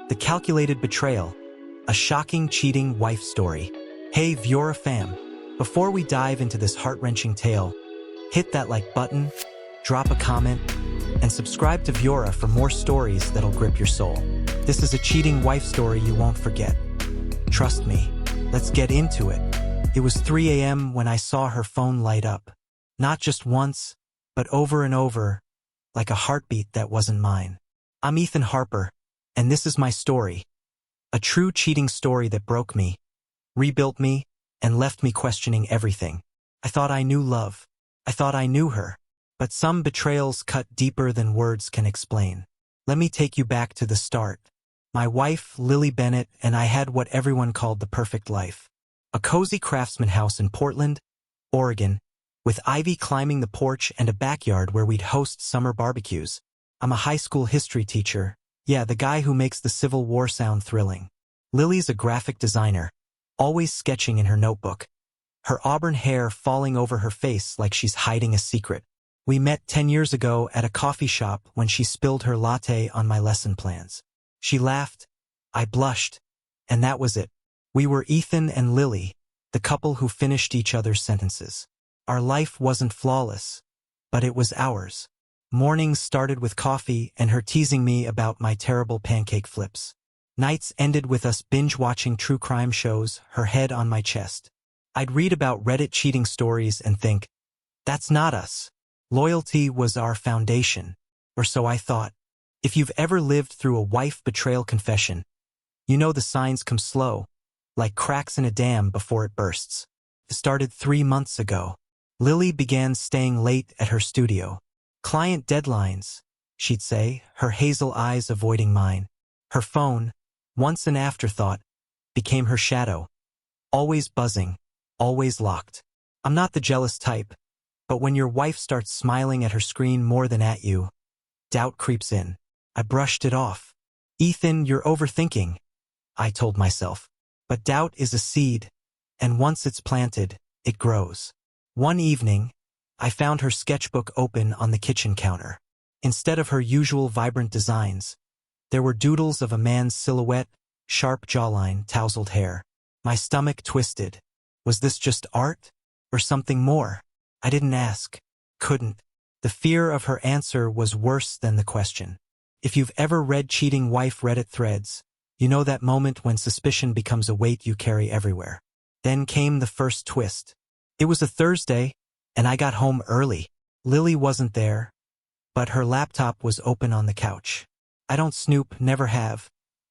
The Calculated Betrayal, a shocking cheating wife story. Hey Viora fam, before we dive into this heart-wrenching tale, hit that like button, drop a comment, and subscribe to Viora for more stories that'll grip your soul. This is a cheating wife story you won't forget. Trust me, let's get into it. It was 3 a.m. when I saw her phone light up. Not just once, but over and over, like a heartbeat that wasn't mine. I'm Ethan Harper, and this is my story. A true cheating story that broke me, rebuilt me, and left me questioning everything. I thought I knew love. I thought I knew her. But some betrayals cut deeper than words can explain. Let me take you back to the start. My wife, Lily Bennett, and I had what everyone called the perfect life. A cozy craftsman house in Portland, Oregon, with ivy climbing the porch and a backyard where we'd host summer barbecues. I'm a high school history teacher. Yeah, the guy who makes the Civil War sound thrilling. Lily's a graphic designer, always sketching in her notebook, her auburn hair falling over her face like she's hiding a secret. We met 10 years ago at a coffee shop when she spilled her latte on my lesson plans. She laughed, I blushed, and that was it. We were Ethan and Lily, the couple who finished each other's sentences. Our life wasn't flawless, but it was ours. Mornings started with coffee and her teasing me about my terrible pancake flips. Nights ended with us binge-watching true crime shows, her head on my chest. I'd read about Reddit cheating stories and think, that's not us. Loyalty was our foundation, or so I thought. If you've ever lived through a wife betrayal confession, you know the signs come slow, like cracks in a dam before it bursts. It started 3 months ago. Lily began staying late at her studio. Client deadlines, she'd say, her hazel eyes avoiding mine. Her phone, once an afterthought, became her shadow. Always buzzing, always locked. I'm not the jealous type, but when your wife starts smiling at her screen more than at you, doubt creeps in. I brushed it off. Ethan, you're overthinking, I told myself. But doubt is a seed, and once it's planted, it grows. One evening, I found her sketchbook open on the kitchen counter. Instead of her usual vibrant designs, there were doodles of a man's silhouette, sharp jawline, tousled hair. My stomach twisted. Was this just art, or something more? I didn't ask. Couldn't. The fear of her answer was worse than the question. If you've ever read cheating wife Reddit threads, you know that moment when suspicion becomes a weight you carry everywhere. Then came the first twist. It was a Thursday, and I got home early. Lily wasn't there, but her laptop was open on the couch. I don't snoop, never have,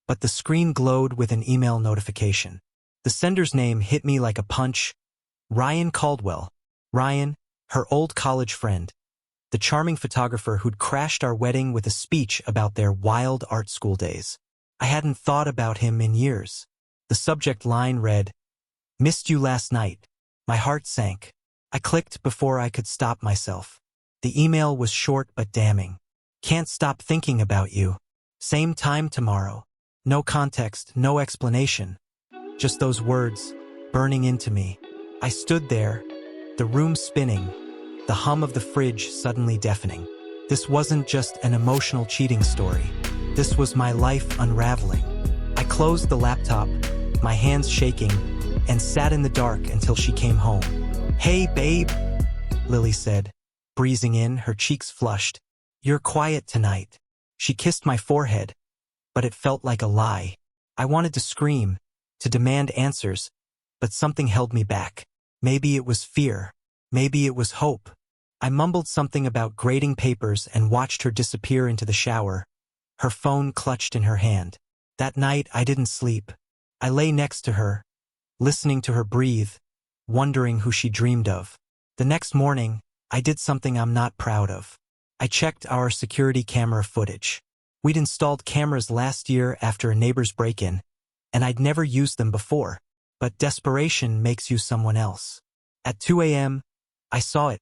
but the screen glowed with an email notification. The sender's name hit me like a punch. Ryan Caldwell. Ryan, her old college friend, the charming photographer who'd crashed our wedding with a speech about their wild art school days. I hadn't thought about him in years. The subject line read, "Missed you last night." My heart sank. I clicked before I could stop myself. The email was short but damning. Can't stop thinking about you. Same time tomorrow. No context, no explanation. Just those words, burning into me. I stood there, the room spinning, the hum of the fridge suddenly deafening. This wasn't just an emotional cheating story. This was my life unraveling. I closed the laptop, my hands shaking, and sat in the dark until she came home. "Hey, babe," Lily said, breezing in, her cheeks flushed. "You're quiet tonight." She kissed my forehead, but it felt like a lie. I wanted to scream, to demand answers, but something held me back. Maybe it was fear. Maybe it was hope. I mumbled something about grading papers and watched her disappear into the shower, her phone clutched in her hand. That night, I didn't sleep. I lay next to her, listening to her breathe, wondering who she dreamed of. The next morning, I did something I'm not proud of. I checked our security camera footage. We'd installed cameras last year after a neighbor's break-in, and I'd never used them before. But desperation makes you someone else. At 2 a.m., I saw it.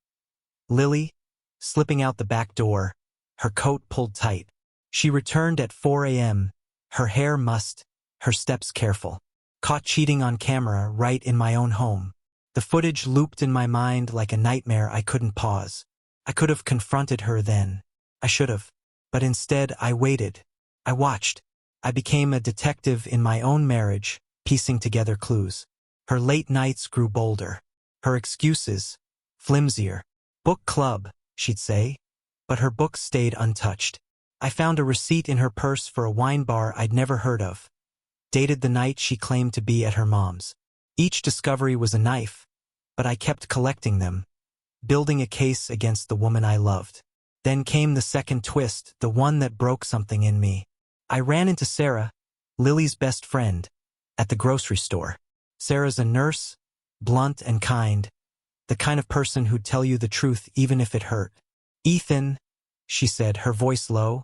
Lily, slipping out the back door, her coat pulled tight. She returned at 4 a.m., her hair mussed, her steps careful. Caught cheating on camera right in my own home. The footage looped in my mind like a nightmare I couldn't pause. I could have confronted her then. I should have. But instead, I waited. I watched. I became a detective in my own marriage, piecing together clues. Her late nights grew bolder. Her excuses, flimsier. Book club, she'd say. But her books stayed untouched. I found a receipt in her purse for a wine bar I'd never heard of. Dated the night she claimed to be at her mom's. Each discovery was a knife, but I kept collecting them, building a case against the woman I loved. Then came the second twist, the one that broke something in me. I ran into Sarah, Lily's best friend, at the grocery store. Sarah's a nurse, blunt and kind, the kind of person who'd tell you the truth even if it hurt. "Ethan," she said, her voice low,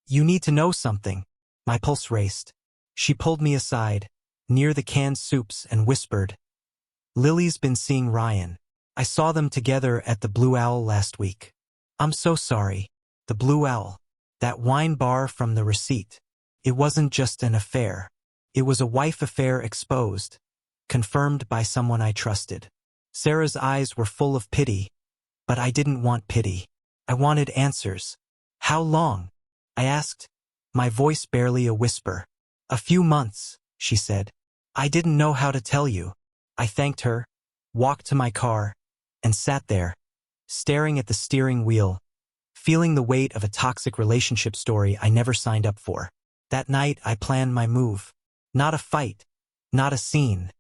"you need to know something." My pulse raced. She pulled me aside, near the canned soups, and whispered, "Lily's been seeing Ryan. I saw them together at the Blue Owl last week." "I'm so sorry." The Blue Owl. That wine bar from the receipt. It wasn't just an affair. It was a wife affair exposed, confirmed by someone I trusted. Sarah's eyes were full of pity, but I didn't want pity. I wanted answers. "How long?" I asked, my voice barely a whisper. "A few months," she said. I didn't know how to tell you. I thanked her, walked to my car, and sat there, staring at the steering wheel, feeling the weight of a toxic relationship story I never signed up for. That night I planned my move. Not a fight, not a scene.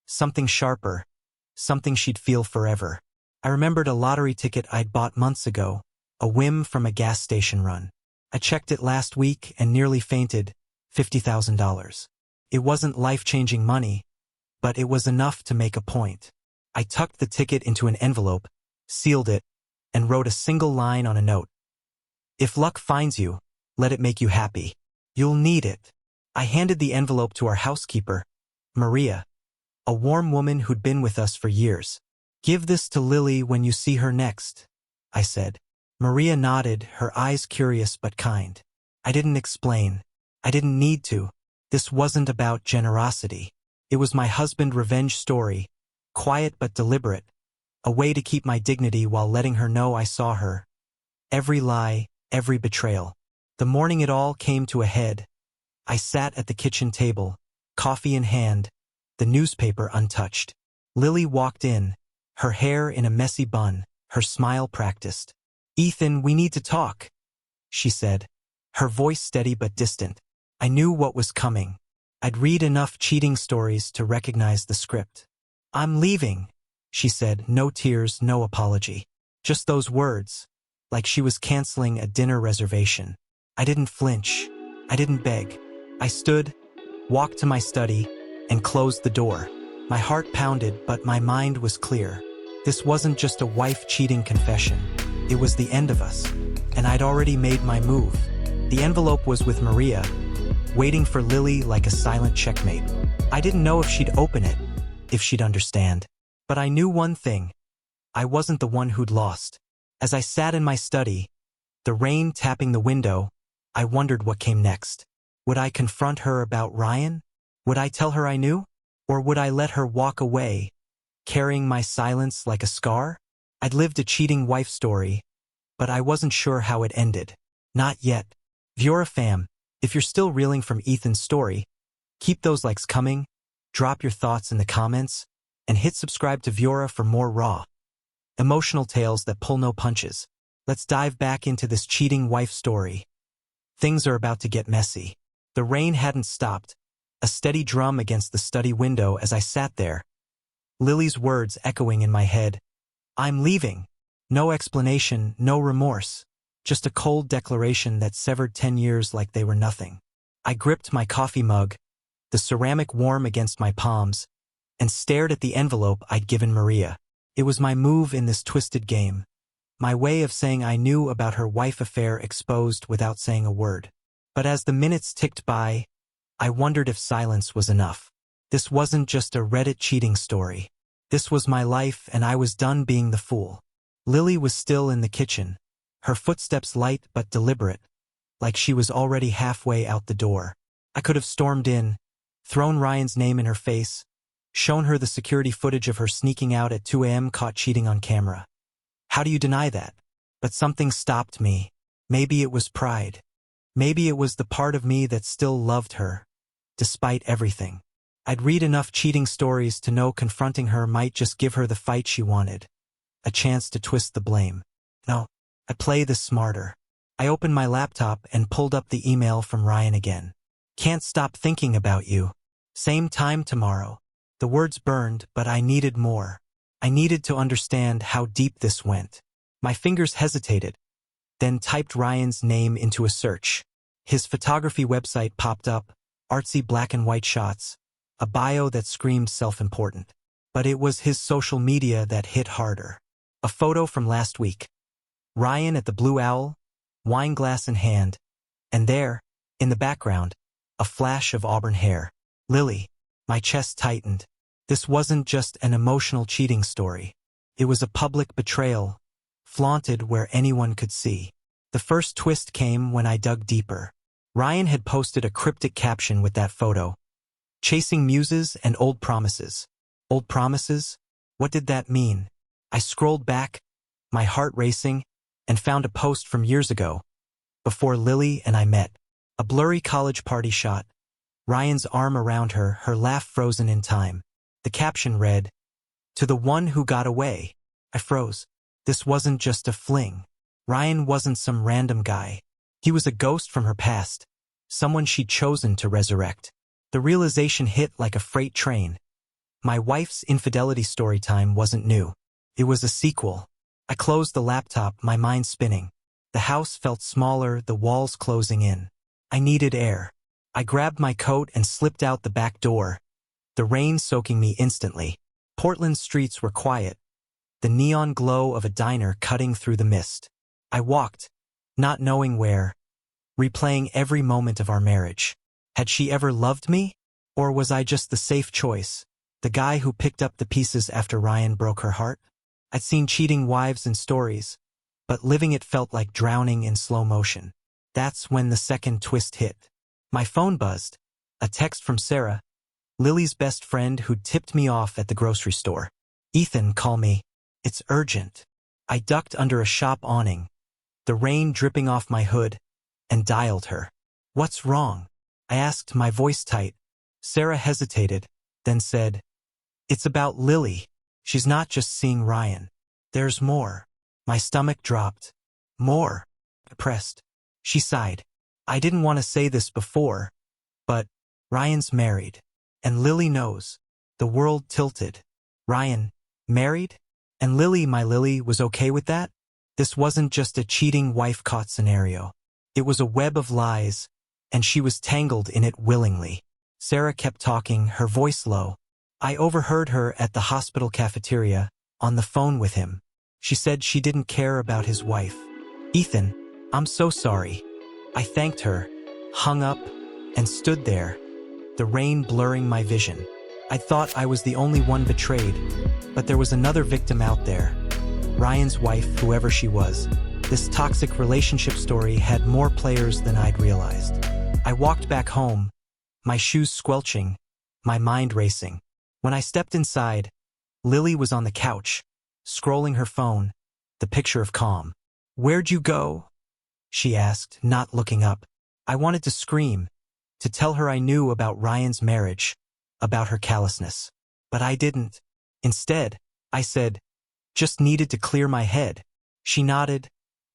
Something sharper, something she'd feel forever. I remembered a lottery ticket I'd bought months ago, a whim from a gas station run. I checked it last week and nearly fainted, $50,000. It wasn't life-changing money, but it was enough to make a point. I tucked the ticket into an envelope, sealed it, and wrote a single line on a note. "If luck finds you, let it make you happy. You'll need it." I handed the envelope to our housekeeper, Maria, a warm woman who'd been with us for years. "Give this to Lily when you see her next," I said. Maria nodded, her eyes curious but kind. I didn't explain. I didn't need to. This wasn't about generosity. It was my husband revenge story, quiet but deliberate, a way to keep my dignity while letting her know I saw her. Every lie, every betrayal. The morning it all came to a head, I sat at the kitchen table, coffee in hand, the newspaper untouched. Lily walked in, her hair in a messy bun, her smile practiced. "Ethan, we need to talk," she said, her voice steady but distant. I knew what was coming. I'd read enough cheating stories to recognize the script. "I'm leaving," she said, no tears, no apology. Just those words, like she was canceling a dinner reservation. I didn't flinch. I didn't beg. I stood, walked to my study, and closed the door. My heart pounded, but my mind was clear. This wasn't just a wife-cheating confession. It was the end of us, and I'd already made my move. The envelope was with Maria, waiting for Lily like a silent checkmate. I didn't know if she'd open it, if she'd understand. But I knew one thing. I wasn't the one who'd lost. As I sat in my study, the rain tapping the window, I wondered what came next. Would I confront her about Ryan? Would I tell her I knew? Or would I let her walk away, carrying my silence like a scar? I'd lived a cheating wife story, but I wasn't sure how it ended. Not yet. Viora fam, if you're still reeling from Ethan's story, keep those likes coming, drop your thoughts in the comments, and hit subscribe to Viora for more raw, emotional tales that pull no punches. Let's dive back into this cheating wife story. Things are about to get messy. The rain hadn't stopped, a steady drum against the study window as I sat there, Lily's words echoing in my head. "I'm leaving." No explanation, no remorse, just a cold declaration that severed 10 years like they were nothing. I gripped my coffee mug, the ceramic warm against my palms, and stared at the envelope I'd given Maria. It was my move in this twisted game, my way of saying I knew about her wife affair exposed without saying a word. But as the minutes ticked by, I wondered if silence was enough. This wasn't just a Reddit cheating story. This was my life, and I was done being the fool. Lily was still in the kitchen, her footsteps light but deliberate, like she was already halfway out the door. I could have stormed in, thrown Ryan's name in her face, shown her the security footage of her sneaking out at 2 a.m. caught cheating on camera. How do you deny that? But something stopped me. Maybe it was pride. Maybe it was the part of me that still loved her, despite everything. I'd read enough cheating stories to know confronting her might just give her the fight she wanted, a chance to twist the blame. No, I'd play this smarter. I opened my laptop and pulled up the email from Ryan again. Can't stop thinking about you. Same time tomorrow. The words burned, but I needed more. I needed to understand how deep this went. My fingers hesitated, then typed Ryan's name into a search. His photography website popped up, artsy black and white shots, a bio that screamed self-important. But it was his social media that hit harder. A photo from last week. Ryan at the Blue Owl, wine glass in hand, and there, in the background, a flash of auburn hair. Lily. My chest tightened. This wasn't just an emotional cheating story. It was a public betrayal, flaunted where anyone could see. The first twist came when I dug deeper. Ryan had posted a cryptic caption with that photo. Chasing muses and old promises. Old promises? What did that mean? I scrolled back, my heart racing, and found a post from years ago, before Lily and I met. A blurry college party shot. Ryan's arm around her, her laugh frozen in time. The caption read, "To the one who got away." I froze. This wasn't just a fling. Ryan wasn't some random guy. He was a ghost from her past, someone she'd chosen to resurrect. The realization hit like a freight train. My wife's infidelity story time wasn't new. It was a sequel. I closed the laptop, my mind spinning. The house felt smaller, the walls closing in. I needed air. I grabbed my coat and slipped out the back door, the rain soaking me instantly. Portland's streets were quiet, the neon glow of a diner cutting through the mist. I walked, not knowing where, replaying every moment of our marriage. Had she ever loved me? Or was I just the safe choice, the guy who picked up the pieces after Ryan broke her heart? I'd seen cheating wives in stories, but living it felt like drowning in slow motion. That's when the second twist hit. My phone buzzed, a text from Sarah, Lily's best friend who'd tipped me off at the grocery store. "Ethan, call me. It's urgent." I ducked under a shop awning, the rain dripping off my hood, and dialed her. "What's wrong?" I asked, my voice tight. Sarah hesitated, then said, "It's about Lily. She's not just seeing Ryan. There's more." My stomach dropped. "More?" I pressed. She sighed. "I didn't want to say this before, but Ryan's married. And Lily knows." The world tilted. Ryan, married? And Lily, my Lily, was okay with that? This wasn't just a cheating wife-caught scenario. It was a web of lies, and she was tangled in it willingly. Sarah kept talking, her voice low. I overheard her at the hospital cafeteria, on the phone with him. She said she didn't care about his wife. "Ethan, I'm so sorry." I thanked her, hung up, and stood there, the rain blurring my vision. I thought I was the only one betrayed, but there was another victim out there. Ryan's wife, whoever she was. This toxic relationship story had more players than I'd realized. I walked back home, my shoes squelching, my mind racing. When I stepped inside, Lily was on the couch, scrolling her phone, the picture of calm. "Where'd you go?" she asked, not looking up. I wanted to scream, to tell her I knew about Ryan's marriage, about her callousness. But I didn't. Instead, I said, "Just needed to clear my head." She nodded,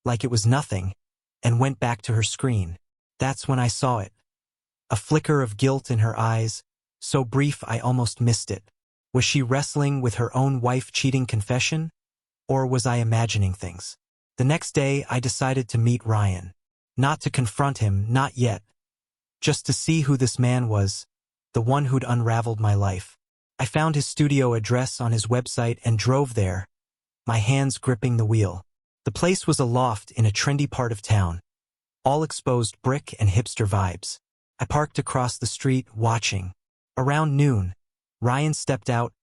like it was nothing, and went back to her screen. That's when I saw it. A flicker of guilt in her eyes, so brief I almost missed it. Was she wrestling with her own wife-cheating confession? Or was I imagining things? The next day, I decided to meet Ryan. Not to confront him, not yet. Just to see who this man was, the one who'd unraveled my life. I found his studio address on his website and drove there, my hands gripping the wheel. The place was a loft in a trendy part of town, all exposed brick and hipster vibes. I parked across the street, watching. Around noon, Ryan stepped out,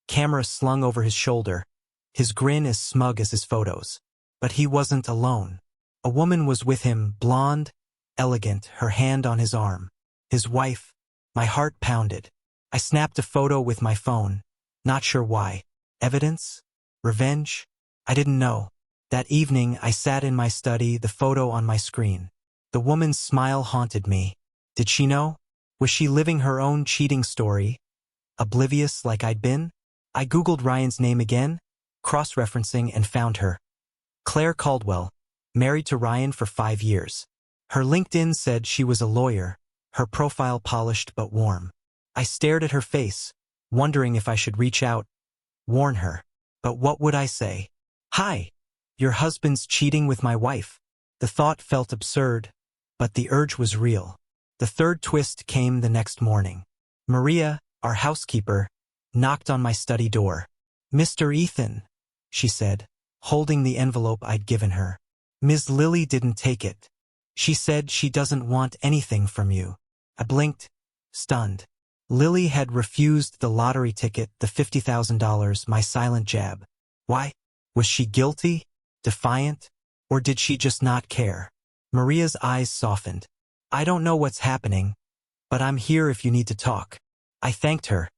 camera slung over his shoulder, his grin as smug as his photos. But he wasn't alone. A woman was with him, blonde, elegant, her hand on his arm. His wife. My heart pounded. I snapped a photo with my phone, not sure why. Evidence? Revenge? I didn't know. That evening, I sat in my study, the photo on my screen. The woman's smile haunted me. Did she know? Was she living her own cheating story, oblivious like I'd been? I googled Ryan's name again, cross-referencing, and found her. Claire Caldwell, married to Ryan for 5 years. Her LinkedIn said she was a lawyer, her profile polished but warm. I stared at her face, wondering if I should reach out, warn her. But what would I say? Hi, your husband's cheating with my wife. The thought felt absurd, but the urge was real. The third twist came the next morning. Maria, our housekeeper, knocked on my study door. "Mr. Ethan," she said, holding the envelope I'd given her. "Ms. Lily didn't take it. She said she doesn't want anything from you." I blinked, stunned. Lily had refused the lottery ticket, the $50,000, my silent jab. Why? Was she guilty? Defiant? Or did she just not care? Maria's eyes softened. "I don't know what's happening, but I'm here if you need to talk." I thanked her,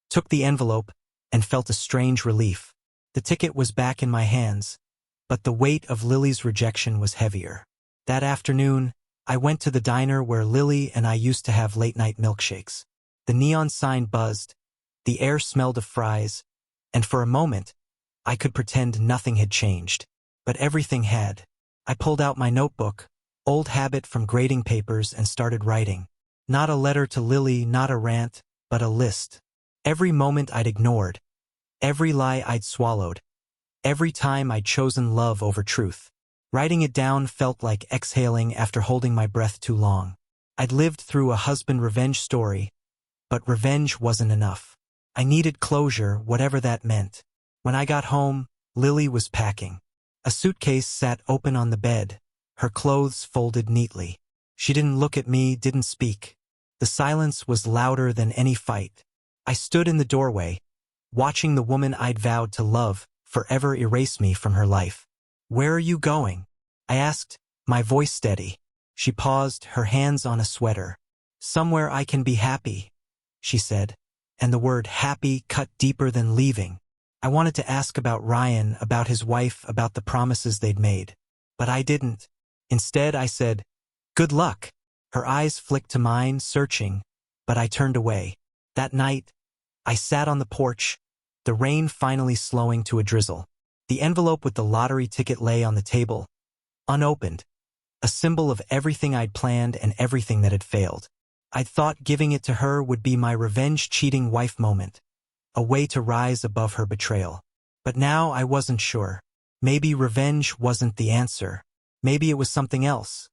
took the envelope, and felt a strange relief. The ticket was back in my hands, but the weight of Lily's rejection was heavier. That afternoon, I went to the diner where Lily and I used to have late-night milkshakes. The neon sign buzzed, the air smelled of fries, and for a moment, I could pretend nothing had changed. But everything had. I pulled out my notebook, old habit from grading papers, and started writing. Not a letter to Lily, not a rant, but a list. Every moment I'd ignored, every lie I'd swallowed, every time I'd chosen love over truth. Writing it down felt like exhaling after holding my breath too long. I'd lived through a husband revenge story, but revenge wasn't enough. I needed closure, whatever that meant. When I got home, Lily was packing. A suitcase sat open on the bed, her clothes folded neatly. She didn't look at me, didn't speak. The silence was louder than any fight. I stood in the doorway, watching the woman I'd vowed to love forever erase me from her life. "Where are you going?" I asked, my voice steady. She paused, her hands on a sweater. "Somewhere I can be happy," she said, and the word happy cut deeper than leaving. I wanted to ask about Ryan, about his wife, about the promises they'd made. But I didn't. Instead, I said, "Good luck." Her eyes flicked to mine, searching, but I turned away. That night, I sat on the porch, the rain finally slowing to a drizzle. The envelope with the lottery ticket lay on the table, unopened, a symbol of everything I'd planned and everything that had failed. I'd thought giving it to her would be my revenge-cheating wife moment, a way to rise above her betrayal. But now I wasn't sure. Maybe revenge wasn't the answer. Maybe it was something else.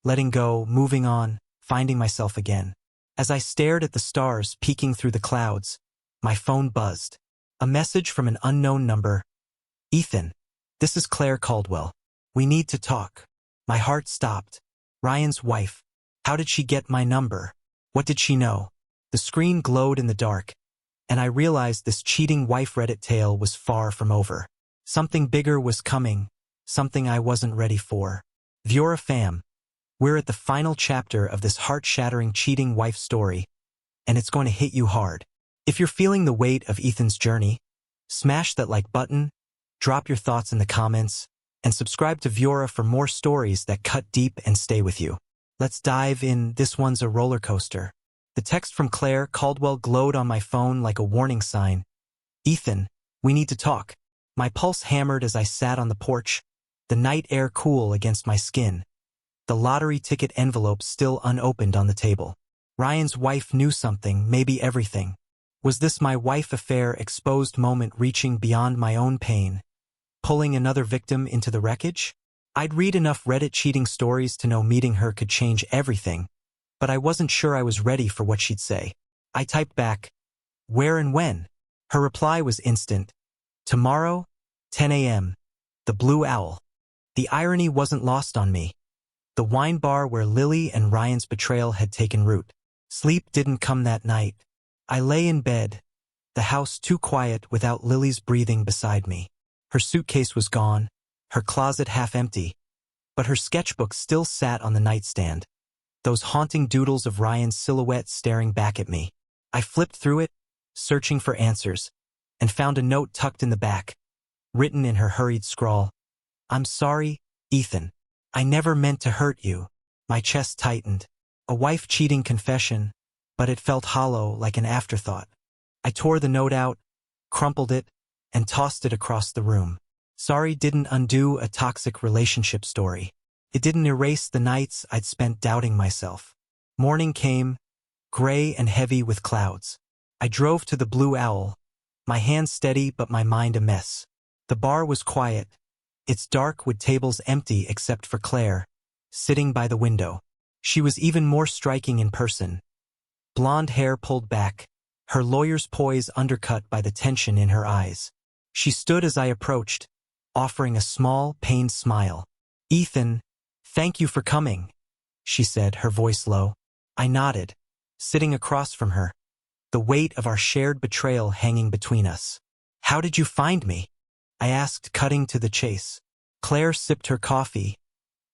Letting go, moving on, finding myself again. As I stared at the stars peeking through the clouds, my phone buzzed. A message from an unknown number. "Ethan, this is Claire Caldwell. We need to talk." My heart stopped. Ryan's wife. How did she get my number? What did she know? The screen glowed in the dark, and I realized this cheating wife Reddit tale was far from over. Something bigger was coming, something I wasn't ready for. Viora fam, we're at the final chapter of this heart-shattering cheating wife story, and it's going to hit you hard. If you're feeling the weight of Ethan's journey, smash that like button, drop your thoughts in the comments, and subscribe to Viora for more stories that cut deep and stay with you. Let's dive in. This one's a roller coaster. The text from Claire Caldwell glowed on my phone like a warning sign. "Ethan, we need to talk." My pulse hammered as I sat on the porch, the night air cool against my skin. The lottery ticket envelope still unopened on the table. Ryan's wife knew something, maybe everything. Was this my wife affair exposed moment reaching beyond my own pain, pulling another victim into the wreckage? I'd read enough Reddit cheating stories to know meeting her could change everything, but I wasn't sure I was ready for what she'd say. I typed back, "Where and when?" Her reply was instant. "Tomorrow, 10 a.m., the Blue Owl." The irony wasn't lost on me. The wine bar where Lily and Ryan's betrayal had taken root. Sleep didn't come that night. I lay in bed, the house too quiet without Lily's breathing beside me. Her suitcase was gone, her closet half empty, but her sketchbook still sat on the nightstand. Those haunting doodles of Ryan's silhouette staring back at me. I flipped through it, searching for answers, and found a note tucked in the back, written in her hurried scrawl. "I'm sorry, Ethan. I never meant to hurt you. My chest tightened. A wife-cheating confession, but it felt hollow like an afterthought. I tore the note out, crumpled it, and tossed it across the room. Sorry didn't undo a toxic relationship story. It didn't erase the nights I'd spent doubting myself. Morning came, gray and heavy with clouds. I drove to the Blue Owl, my hands steady but my mind a mess. The bar was quiet. It's dark with tables empty except for Claire, sitting by the window. She was even more striking in person. Blonde hair pulled back, her lawyer's poise undercut by the tension in her eyes. She stood as I approached, offering a small, pained smile. "Ethan, thank you for coming," she said, her voice low. I nodded, sitting across from her, the weight of our shared betrayal hanging between us. "How did you find me?" I asked, cutting to the chase. Claire sipped her coffee,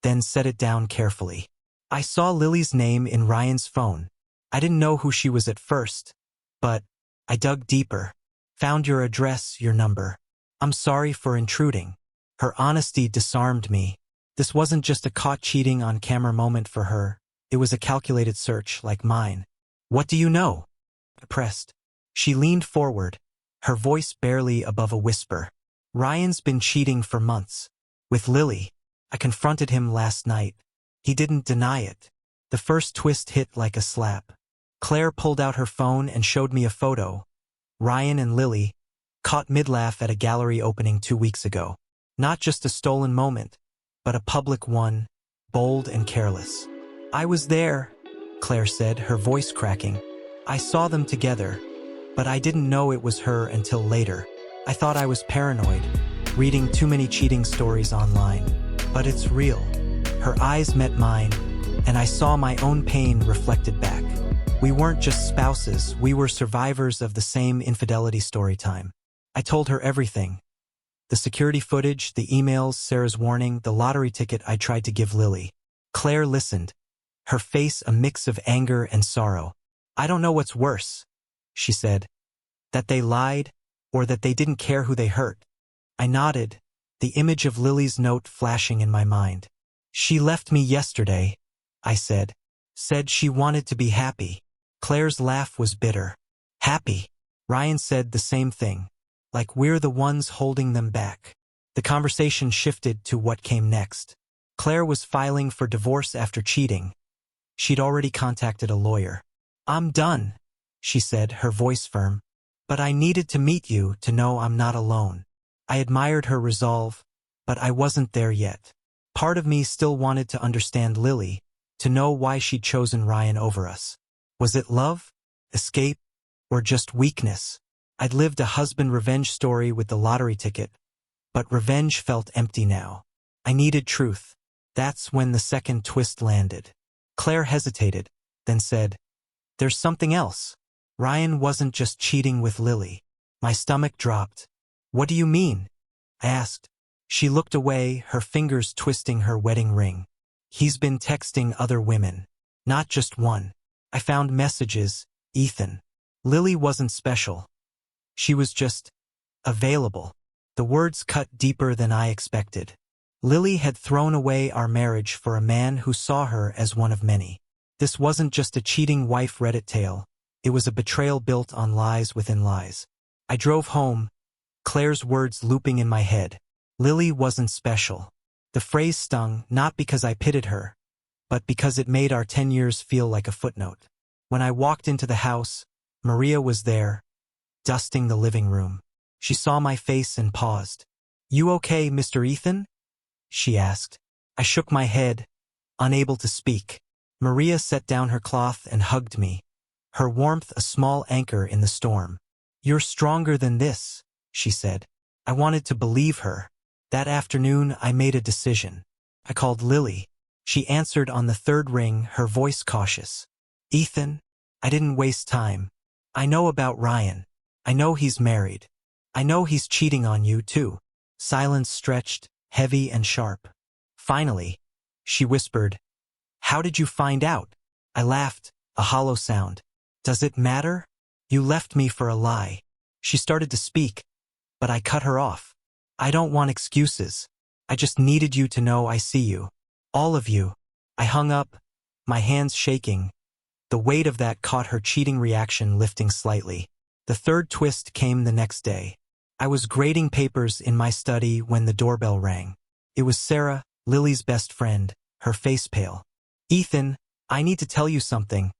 then set it down carefully. "I saw Lily's name in Ryan's phone. I didn't know who she was at first, but I dug deeper. Found your address, your number. I'm sorry for intruding." Her honesty disarmed me. This wasn't just a caught cheating on camera moment for her. It was a calculated search like mine. "What do you know?" I pressed. She leaned forward, her voice barely above a whisper. "Ryan's been cheating for months. With Lily. I confronted him last night. He didn't deny it." The first twist hit like a slap. Claire pulled out her phone and showed me a photo. Ryan and Lily, caught mid-laugh at a gallery opening 2 weeks ago. Not just a stolen moment, but a public one, bold and careless. "I was there," Claire said, her voice cracking. "I saw them together, but I didn't know it was her until later. I thought I was paranoid, reading too many cheating stories online. But it's real." Her eyes met mine, and I saw my own pain reflected back. We weren't just spouses, we were survivors of the same infidelity story time. I told her everything. The security footage, the emails, Sarah's warning, the lottery ticket I tried to give Lily. Claire listened, her face a mix of anger and sorrow. "I don't know what's worse," she said. "That they lied, or that they didn't care who they hurt." I nodded, the image of Lily's note flashing in my mind. "She left me yesterday," I said. "Said she wanted to be happy." Claire's laugh was bitter. "Happy?" Ryan said the same thing. Like we're the ones holding them back. The conversation shifted to what came next. Claire was filing for divorce after cheating. She'd already contacted a lawyer. "I'm done," she said, her voice firm. "But I needed to meet you to know I'm not alone." I admired her resolve, but I wasn't there yet. Part of me still wanted to understand Lily, to know why she'd chosen Ryan over us. Was it love, escape, or just weakness? I'd lived a husband revenge story with the lottery ticket, but revenge felt empty now. I needed truth. That's when the second twist landed. Claire hesitated, then said, "There's something else. Ryan wasn't just cheating with Lily." My stomach dropped. "What do you mean?" I asked. She looked away, her fingers twisting her wedding ring. "He's been texting other women. Not just one. I found messages, Ethan. Lily wasn't special. She was just available." The words cut deeper than I expected. Lily had thrown away our marriage for a man who saw her as one of many. This wasn't just a cheating wife Reddit tale. It was a betrayal built on lies within lies. I drove home, Claire's words looping in my head. Lily wasn't special. The phrase stung not because I pitied her, but because it made our 10 years feel like a footnote. When I walked into the house, Maria was there, dusting the living room. She saw my face and paused. "You okay, Mr. Ethan?" she asked. I shook my head, unable to speak. Maria set down her cloth and hugged me, her warmth a small anchor in the storm. "You're stronger than this," she said. I wanted to believe her. That afternoon, I made a decision. I called Lily. She answered on the third ring, her voice cautious. "Ethan, I didn't waste time. I know about Ryan. I know he's married. I know he's cheating on you, too." Silence stretched, heavy and sharp. Finally, she whispered, "How did you find out?" I laughed, a hollow sound. "Does it matter? You left me for a lie." She started to speak, but I cut her off. "I don't want excuses. I just needed you to know I see you. All of you." I hung up, my hands shaking. The weight of that caught her cheating reaction lifting slightly. The third twist came the next day. I was grading papers in my study when the doorbell rang. It was Sarah, Lily's best friend, her face pale. "Ethan, I need to tell you something,"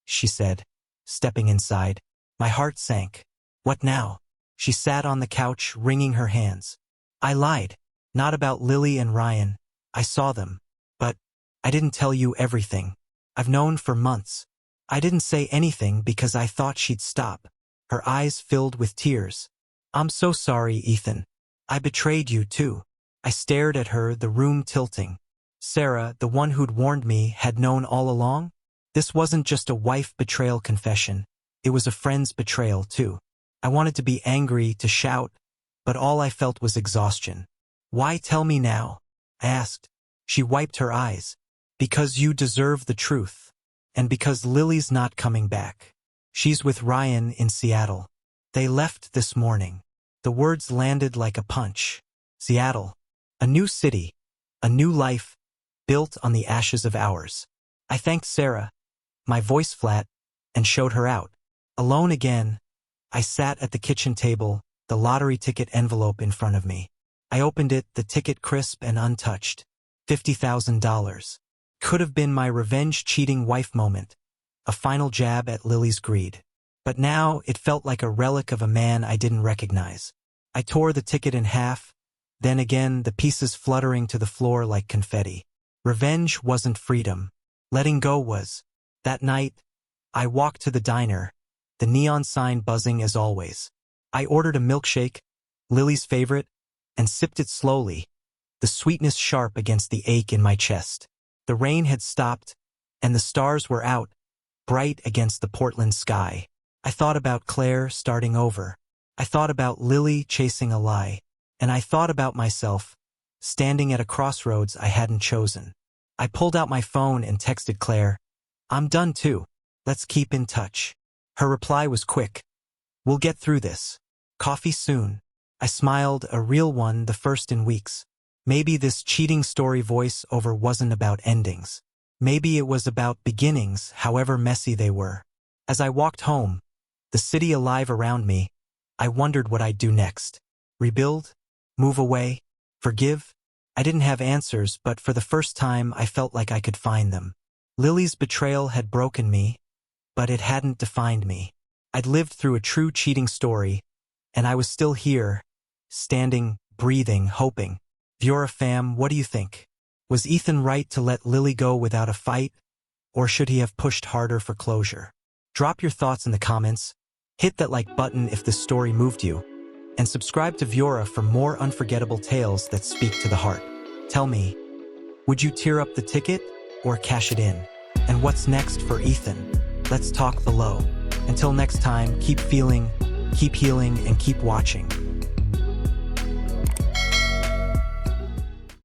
she said, stepping inside. My heart sank. "What now?" She sat on the couch, wringing her hands. "I lied. Not about Lily and Ryan. I saw them. But I didn't tell you everything. I've known for months. I didn't say anything because I thought she'd stop." Her eyes filled with tears. "I'm so sorry, Ethan. I betrayed you too." I stared at her, the room tilting. Sarah, the one who'd warned me, had known all along? This wasn't just a wife betrayal confession. It was a friend's betrayal too. I wanted to be angry, to shout, but all I felt was exhaustion. "Why tell me now?" I asked. She wiped her eyes. "Because you deserve the truth. And because Lily's not coming back. She's with Ryan in Seattle. They left this morning." The words landed like a punch. Seattle. A new city. A new life, built on the ashes of ours. I thanked Sarah, my voice flat, and showed her out. Alone again, I sat at the kitchen table, the lottery ticket envelope in front of me. I opened it, the ticket crisp and untouched. $50,000. Could have been my revenge cheating wife moment. A final jab at Lily's greed. But now it felt like a relic of a man I didn't recognize. I tore the ticket in half, then again the pieces fluttering to the floor like confetti. Revenge wasn't freedom. Letting go was. That night, I walked to the diner, the neon sign buzzing as always. I ordered a milkshake, Lily's favorite, and sipped it slowly, the sweetness sharp against the ache in my chest. The rain had stopped, and the stars were out, bright against the Portland sky. I thought about Claire starting over. I thought about Lily chasing a lie. And I thought about myself, standing at a crossroads I hadn't chosen. I pulled out my phone and texted Claire, "I'm done too. Let's keep in touch." Her reply was quick. "We'll get through this. Coffee soon." I smiled, a real one, the first in weeks. Maybe this cheating story voice-over wasn't about endings. Maybe it was about beginnings, however messy they were. As I walked home, the city alive around me, I wondered what I'd do next. Rebuild? Move away? Forgive? I didn't have answers, but for the first time I felt like I could find them. Lily's betrayal had broken me, but it hadn't defined me. I'd lived through a true cheating story, and I was still here, standing, breathing, hoping. Viora fam, what do you think? Was Ethan right to let Lily go without a fight, or should he have pushed harder for closure? Drop your thoughts in the comments, hit that like button if this story moved you, and subscribe to Viora for more unforgettable tales that speak to the heart. Tell me, would you tear up the ticket or cash it in? And what's next for Ethan? Let's talk below. Until next time, keep feeling, keep healing, and keep watching.